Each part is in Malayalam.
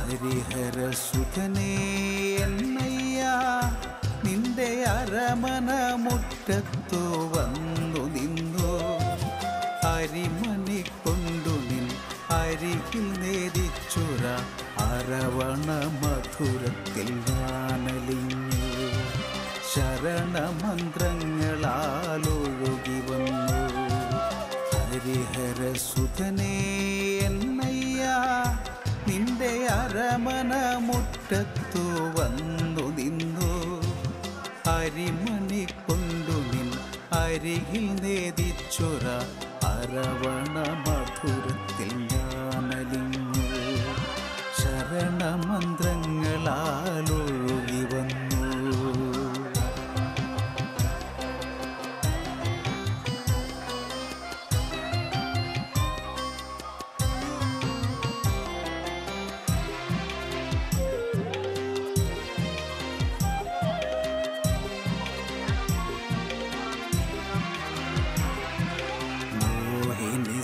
ഹരിഹരസുതനേ എന്നയ്യാ നിന്റെ അരമന മുറ്റത്തു വന്നു നിന്നു അരിമണി കൊണ്ടു നിൻ അരികിൽ നേദിച്ചുര അരവണ മധുരത്തിൽ ഞാനലിഞ്ഞു ശരണമന്ത്രങ്ങളാലൊഴുകി വന്നു ഹരിഹരസുതനേ എന്നയ്യാ നിന്റെ അരമന മുറ്റത്തു വന്നു നിന്നു അരിമണി കൊണ്ടു നിൻ അരികിൽ നേദിച്ചുര അരവണ മധുരത്തിൽ ഞാനലിഞ്ഞു ശരണമന്ത്രങ്ങളാലൊഴുകി വന്നു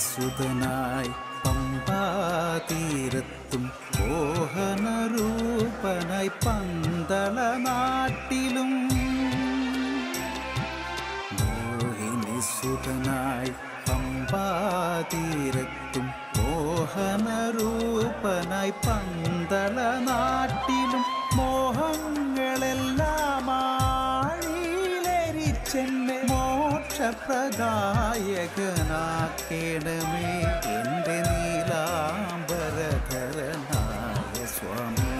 സുതനായി പമ്പാതീരത്തും മോഹനരൂപനായി പന്തള നാട്ടിലും മോഹിനിസുതനായി പമ്പാതീരത്തും മോഹനരൂപനായി പന്തള നാട്ടിലും മോഹങ്ങളെല്ലാം ആഴിയിലരിച്ചെന്നെ മോക്ഷപ്രദായകനാക്കേണമേ എൻ്റെ നീലാംബരധരനായ സ്വാമി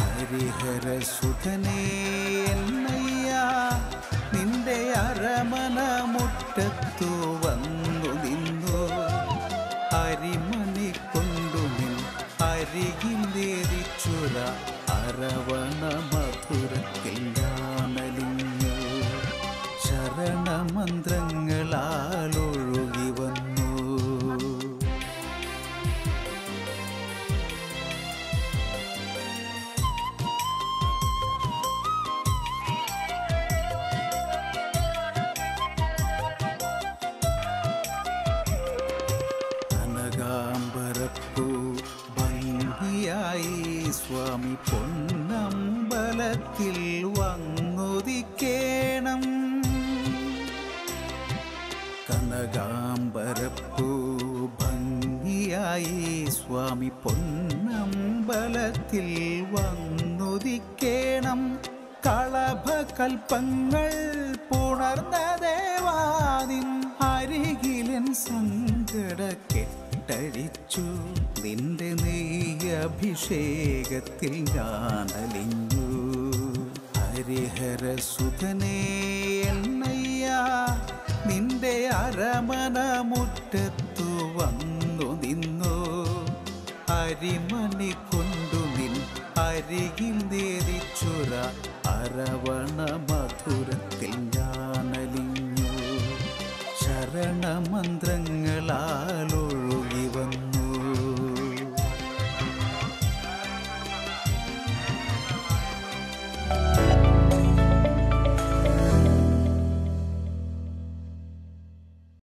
ഹരിഹരസുതനേ എന്നയ്യാ നിന്റെ അരമന മുറ്റത്തു വന്നു നിന്നു അരിമണി കൊണ്ടു നിൻ അരികിൽ നേദിച്ചുര അരവണ മധുരത്തിൽ ഞാനലിഞ്ഞു ശരണമന്ത്രങ്ങളാലൊഴുകി വന്നു കനകാംബരപ്പൂ ഭംഗിയായി സ്വാമി പൊന്നമ്പലത്തിൽ വന്നുദിക്കേണം കനകാംബരപ്പൂ ഭംഗിയായി സ്വാമി പൊന്നമ്പലത്തിൽ വന്നുദിക്കേണം കളഭകൽപ്പങ്ങൾ പുണർന്ന ദേവാനിൻ അരികിലൻ സങ്കട കെട്ടഴിച്ചു നിന്റെ നെയ്യഭിഷേകത്തിൽ ഞാനലിഞ്ഞു ഹരിഹരസുതനേ എന്നയ്യാ നിന്റെ അരമന മുറ്റത്തു വന്നു നിന്നു അരിമണി കൊണ്ടു നിൻ അരികിൽ നേദിച്ചുര അരവണ മധുരത്തിൽ